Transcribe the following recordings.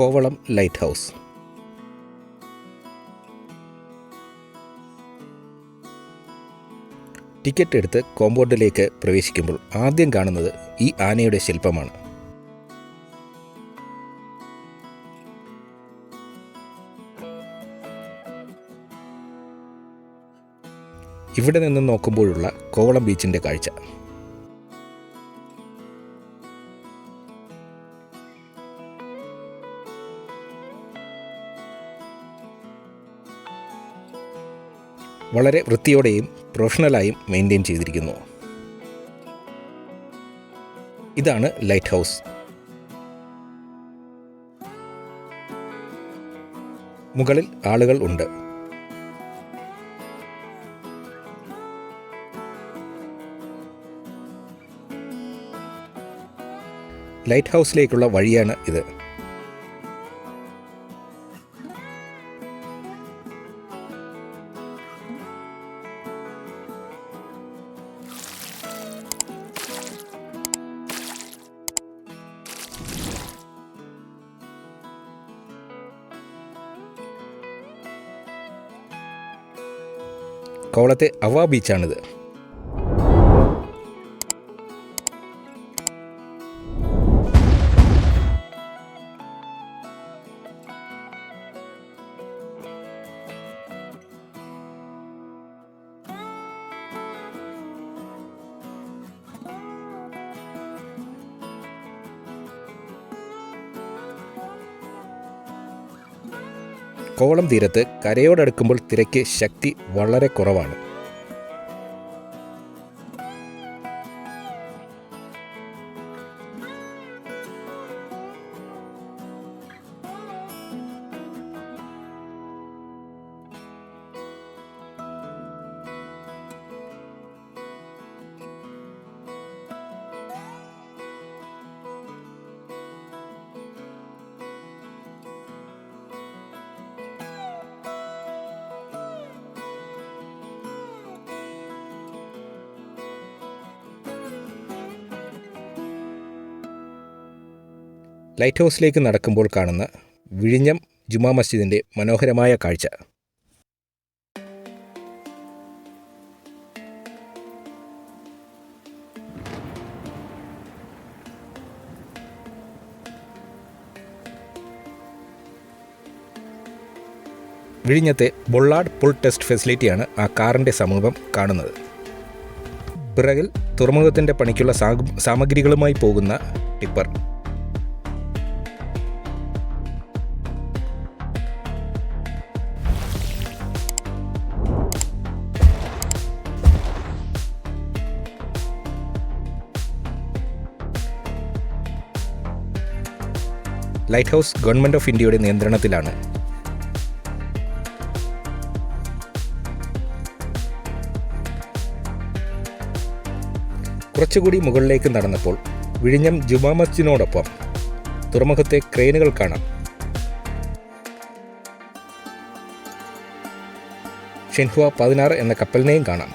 Kovalam light house. Ticket എടുത്ത് കോമ്പൗണ്ടിലേക്ക് പ്രവേശിക്കുമ്പോൾ ആദ്യം കാണുന്നത് ഈ ആനയുടെ ശില്പമാണ്. ഇവിടെ നിന്ന് നോക്കുമ്പോഴുള്ള കോവളം ബീച്ചിൻ്റെ കാഴ്ച. വളരെ വൃത്തിയോടെയും പ്രൊഫഷണലായും മെയിൻറ്റെയിൻ ചെയ്തിരിക്കുന്നു. ഇതാണ് ലൈറ്റ് ഹൗസ്. മുകളിൽ ആളുകൾ ഉണ്ട്. ലൈറ്റ് ഹൗസിലേക്കുള്ള വഴിയാണ് ഇത്. കോവളത്തെ അവ ബീച്ചാണിത്. കോവളം തീരത്ത് കരയോടടുക്കുമ്പോൾ തിരക്ക് ശക്തി വളരെ കുറവാണ്. ലൈറ്റ് ഹൗസിലേക്ക് നടക്കുമ്പോൾ കാണുന്ന വിഴിഞ്ഞം ജുമാ മസ്ജിദിൻ്റെ മനോഹരമായ കാഴ്ച. വിഴിഞ്ഞത്തെ ബൊള്ളാഡ് പുൾ ടെസ്റ്റ് ഫെസിലിറ്റിയാണ് ആ കാറിൻ്റെ സമീപം കാണുന്നത്. പിറകിൽ തുറമുഖത്തിൻ്റെ പണിക്കുള്ള സാമഗ്രികളുമായി പോകുന്ന tipper. Light house government of ഇന്ത്യയുടെ നിയന്ത്രണത്തിലാണ്. കുറച്ചുകൂടി മുകളിലേക്ക് നടന്നപ്പോൾ വിഴിഞ്ഞം ജുമാ മസ്ജിദിനോടൊപ്പം തുറമുഖത്തെ ക്രെയിനുകൾ കാണാം. ഷിൻഹുവ 16 എന്ന കപ്പലിനെയും കാണാം.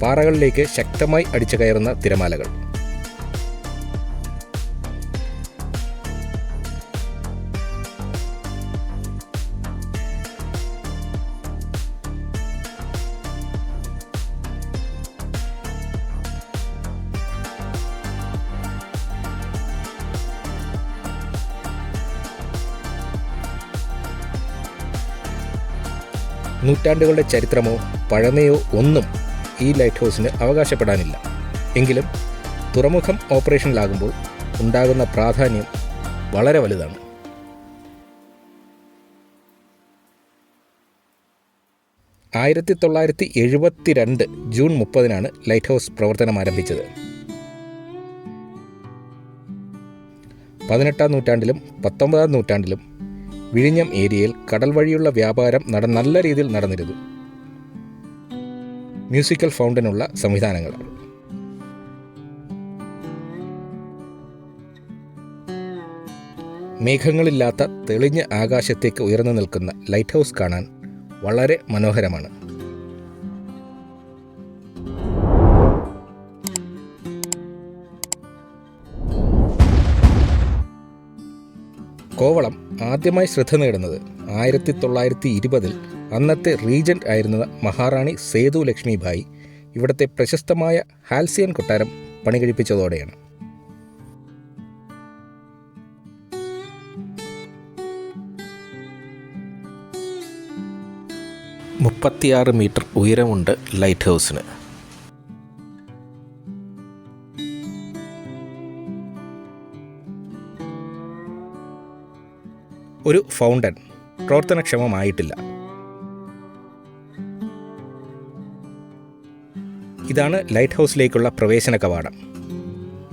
പാറകളിലേക്ക് ശക്തമായി അടിച്ചു കയറുന്ന തിരമാലകൾ. നൂറ്റാണ്ടുകളുടെ ചരിത്രമോ പഴമയോ ഒന്നും ഈ ലൈറ്റ് ഹൗസിന് അവകാശപ്പെടാനില്ല. എങ്കിലും തുറമുഖം ഓപ്പറേഷനിലാകുമ്പോൾ ഉണ്ടാകുന്ന പ്രാധാന്യം വളരെ വലുതാണ്. ആയിരത്തി 1972 ജൂൺ 30 ലൈറ്റ് ഹൗസ് പ്രവർത്തനം ആരംഭിച്ചത്. 18-ാം നൂറ്റാണ്ടിലും 19-ാം നൂറ്റാണ്ടിലും വിഴിഞ്ഞം ഏരിയയിൽ കടൽ വഴിയുള്ള വ്യാപാരം നല്ല രീതിയിൽ നടന്നിരുന്നു. മ്യൂസിക്കൽ ഫൗണ്ടനുള്ള സംവിധാനങ്ങളാണ്. മേഘങ്ങളില്ലാത്ത തെളിഞ്ഞ ആകാശത്തേക്ക് ഉയർന്നു നിൽക്കുന്ന ലൈറ്റ് ഹൗസ് കാണാൻ വളരെ മനോഹരമാണ്. കോവളം ആദ്യമായി ശ്രദ്ധ നേടുന്നത് 1920 അന്നത്തെ റീജന്റ് ആയിരുന്ന മഹാറാണി സേതു ലക്ഷ്മിബായി ഇവിടുത്തെ പ്രശസ്തമായ ഹാൽസിയൻ കൊട്ടാരം പണികഴിപ്പിച്ചതോടെയാണ്. 36 മീറ്റർ ഉയരമുണ്ട് ലൈറ്റ് ഹൗസിന്. ഒരു ഫൗണ്ടൻ പ്രവർത്തനക്ഷമമായിട്ടില്ല. ഇതാണ് ലൈറ്റ് ഹൗസിലേക്കുള്ള പ്രവേശന കവാടം.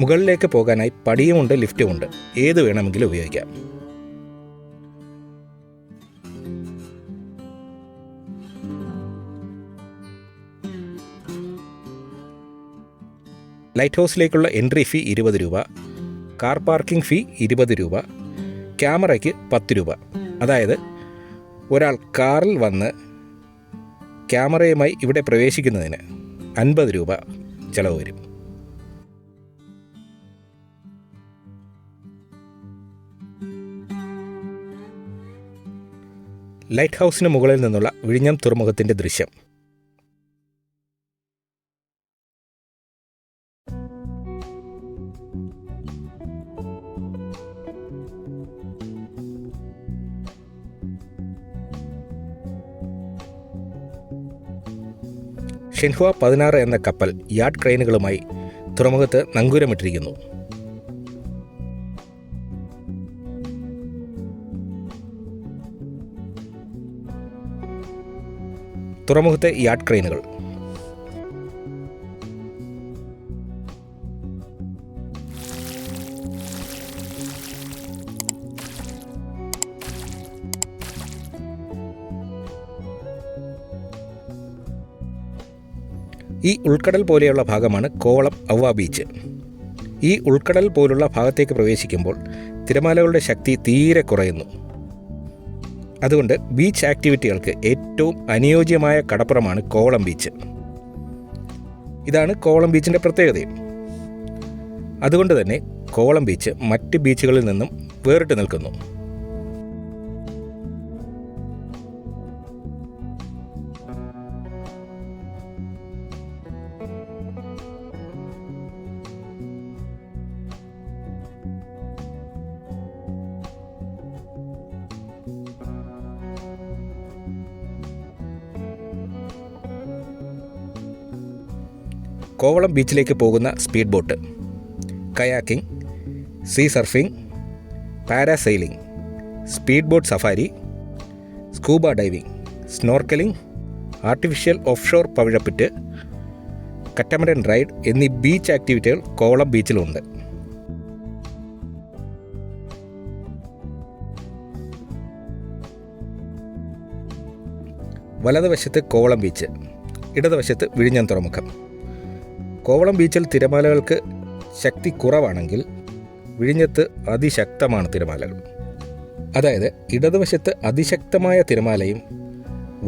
മുകളിലേക്ക് പോകാനായി പടിയുമുണ്ട്, ലിഫ്റ്റുമുണ്ട്. ഏത് വേണമെങ്കിലും ഉപയോഗിക്കാം. ലൈറ്റ് ഹൗസിലേക്കുള്ള എൻട്രി ഫീ 20 രൂപ, കാർ പാർക്കിംഗ് ഫീ 20 രൂപ, ക്യാമറയ്ക്ക് 10 രൂപ. അതായത് ഒരാൾ കാറിൽ വന്ന് ക്യാമറയുമായി ഇവിടെ പ്രവേശിക്കുന്നതിന് 50 രൂപ ചിലവ് വരും. ലൈറ്റ് ഹൗസിന് മുകളിൽ നിന്നുള്ള വിഴിഞ്ഞം തുറമുഖത്തിൻ്റെ ദൃശ്യം. ഷെൻഹുവ 16 എന്ന കപ്പൽ യാർഡ് ക്രെയിനുകളുമായി തുറമുഖത്ത് നങ്കൂരമിട്ടിരിക്കുന്നു. തുറമുഖത്തെ യാർഡ് ക്രെയിനുകൾ. ഈ ഉൾക്കടൽ പോലെയുള്ള ഭാഗമാണ് കോവളം ഔവ ബീച്ച്. ഈ ഉൾക്കടൽ പോലുള്ള ഭാഗത്തേക്ക് പ്രവേശിക്കുമ്പോൾ തിരമാലകളുടെ ശക്തി തീരെ കുറയുന്നു. അതുകൊണ്ട് ബീച്ച് ആക്ടിവിറ്റികൾക്ക് ഏറ്റവും അനുയോജ്യമായ കടപ്പുറമാണ് കോവളം ബീച്ച്. ഇതാണ് കോവളം ബീച്ചിൻ്റെ പ്രത്യേകതയും. അതുകൊണ്ട് തന്നെ കോവളം ബീച്ച് മറ്റ് ബീച്ചുകളിൽ നിന്നും വേറിട്ട് നിൽക്കുന്നു. കോവളം ബീച്ചിലേക്ക് പോകുന്ന speed boat, kayaking, sea surfing, parasailing, speed boat safari, scuba diving, snorkelling, artificial offshore പവിഴപ്പുറ്റ്, കറ്റമരൻ റൈഡ് എന്നീ ബീച്ച് ആക്ടിവിറ്റികൾ കോവളം ബീച്ചിലുണ്ട്. വലതുവശത്ത് കോവളം ബീച്ച്, ഇടതുവശത്ത് വിഴിഞ്ഞം തുറമുഖം. കോവളം ബീച്ചിൽ തിരമാലകൾക്ക് ശക്തി കുറവാണെങ്കിൽ വിഴിഞ്ഞത്ത് അതിശക്തമാണ് തിരമാലകൾ. അതായത് ഇടതുവശത്ത് അതിശക്തമായ തിരമാലയും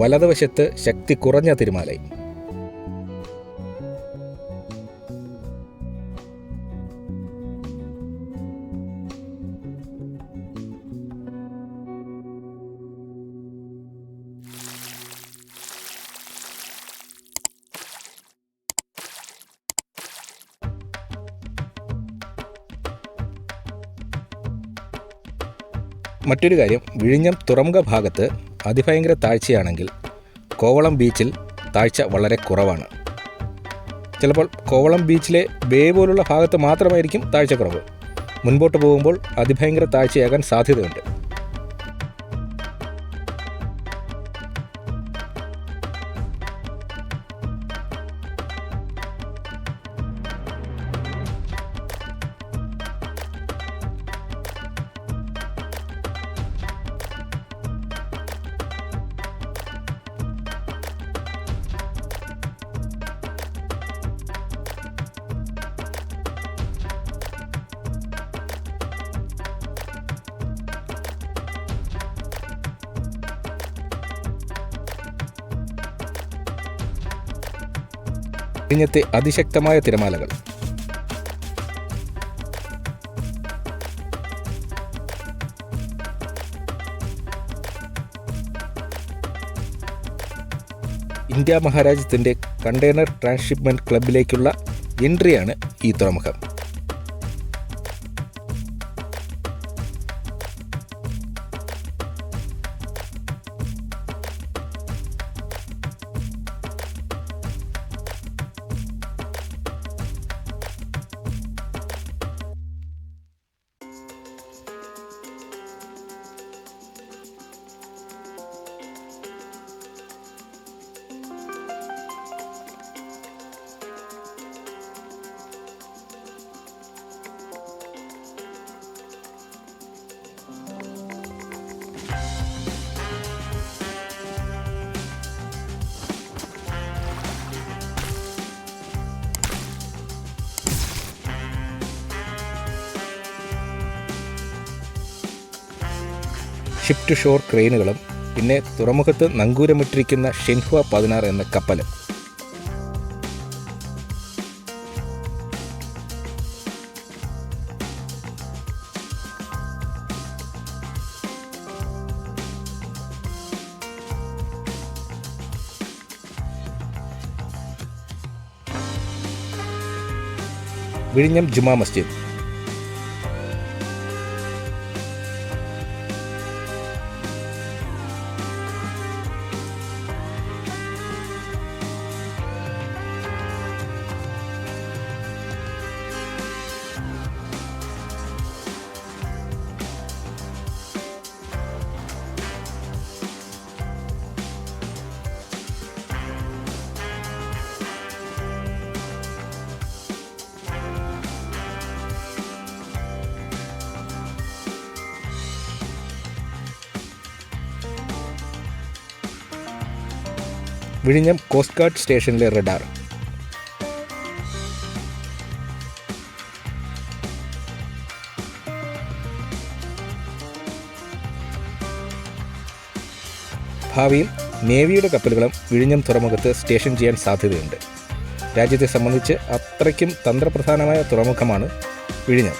വലതുവശത്ത് ശക്തി കുറഞ്ഞ തിരമാലയും. മറ്റൊരു കാര്യം, വിഴിഞ്ഞം തുറമുഖ ഭാഗത്ത് അതിഭയങ്കര താഴ്ചയാണെങ്കിൽ കോവളം ബീച്ചിൽ താഴ്ച വളരെ കുറവാണ്. ചിലപ്പോൾ കോവളം ബീച്ചിലെ ബേ പോലുള്ള ഭാഗത്ത് മാത്രമായിരിക്കും താഴ്ചക്കുറവ്. മുൻപോട്ട് പോകുമ്പോൾ അതിഭയങ്കര താഴ്ചയാകാൻ സാധ്യതയുണ്ട്. വിഴിഞ്ഞത്തെ അതിശക്തമായ തിരമാലകൾ. ഇന്ത്യ മഹാരാജ്യത്തിൻ്റെ കണ്ടെയ്നർ ട്രാൻസ്ഷിപ്മെൻറ്റ് ക്ലബിലേക്കുള്ള എൻട്രിയാണ് ഈ തുറമുഖം. ഷിപ്പ് ടു ഷോർ ക്രെയിനുകളും പിന്നെ തുറമുഖത്ത് നങ്കൂരമിട്ടിരിക്കുന്ന ഷെൻഹുവ 16 എന്ന കപ്പലും. വിഴിഞ്ഞം ജുമാ മസ്ജിദ്. വിഴിഞ്ഞം കോസ്റ്റ് ഗാർഡ് സ്റ്റേഷനിലെ റഡാർ. ഭാവിയിൽ നേവിയുടെ കപ്പലുകളും വിഴിഞ്ഞം തുറമുഖത്ത് സ്റ്റേഷൻ ചെയ്യാൻ സാധ്യതയുണ്ട്. രാജ്യത്തെ സംബന്ധിച്ച് അത്രയ്ക്കും തന്ത്രപ്രധാനമായ തുറമുഖമാണ് വിഴിഞ്ഞം.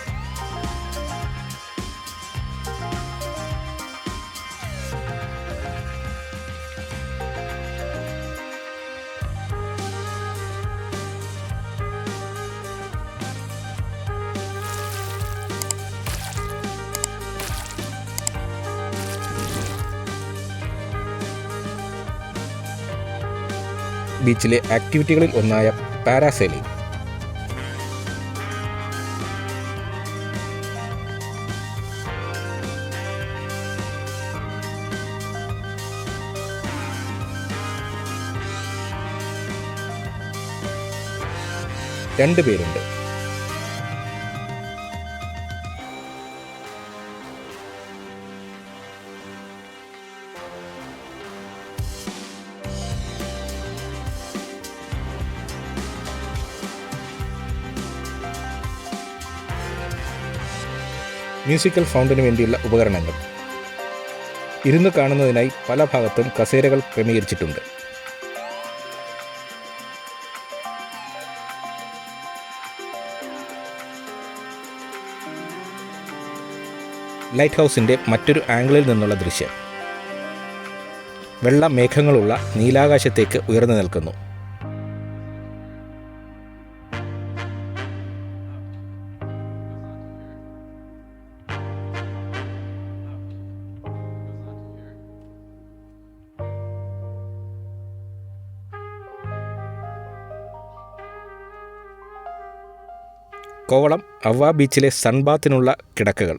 ബീച്ചിലെ ആക്ടിവിറ്റികളിൽ ഒന്നായ പാരാസെയിലിംഗ്. രണ്ട് പേരുണ്ട്. മ്യൂസിക്കൽ ഫൗണ്ടിന് വേണ്ടിയുള്ള ഉപകരണങ്ങൾ. ഇരുന്ന് കാണുന്നതിനായി പല ഭാഗത്തും കസേരകൾ ക്രമീകരിച്ചിട്ടുണ്ട്. ലൈറ്റ് ഹൗസിൻ്റെ മറ്റൊരു ആംഗിളിൽ നിന്നുള്ള ദൃശ്യം. വെള്ള മേഘങ്ങളുള്ള നീലാകാശത്തേക്ക് ഉയർന്നു നിൽക്കുന്നു. കോവളം അവ്വ ബീച്ചിലെ സൺബാത്തിനുള്ള കിടക്കകൾ.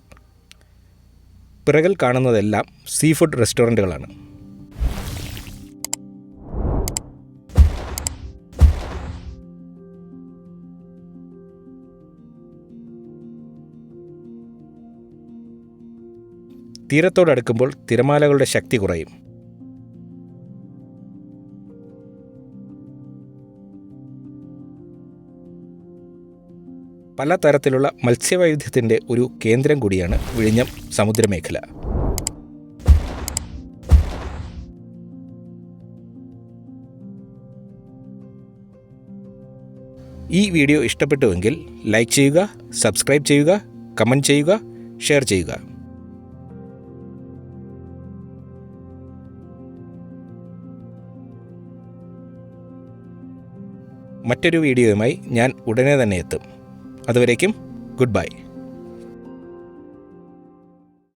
പിറകിൽ കാണുന്നതെല്ലാം സീ ഫുഡ് റെസ്റ്റോറൻറ്റുകളാണ്. തീരത്തോടടുക്കുമ്പോൾ തിരമാലകളുടെ ശക്തി കുറയും. പല തരത്തിലുള്ള മത്സ്യവൈവിധ്യത്തിൻ്റെ ഒരു കേന്ദ്രം കൂടിയാണ് വിഴിഞ്ഞം സമുദ്രമേഖല. ഈ വീഡിയോ ഇഷ്ടപ്പെട്ടുവെങ്കിൽ ലൈക്ക് ചെയ്യുക, സബ്സ്ക്രൈബ് ചെയ്യുക, കമൻറ്റ് ചെയ്യുക, ഷെയർ ചെയ്യുക. മറ്റൊരു വീഡിയോയുമായി ഞാൻ ഉടനെ തന്നെ എത്തും. അതുവരേക്കും ഗുഡ് ബൈ.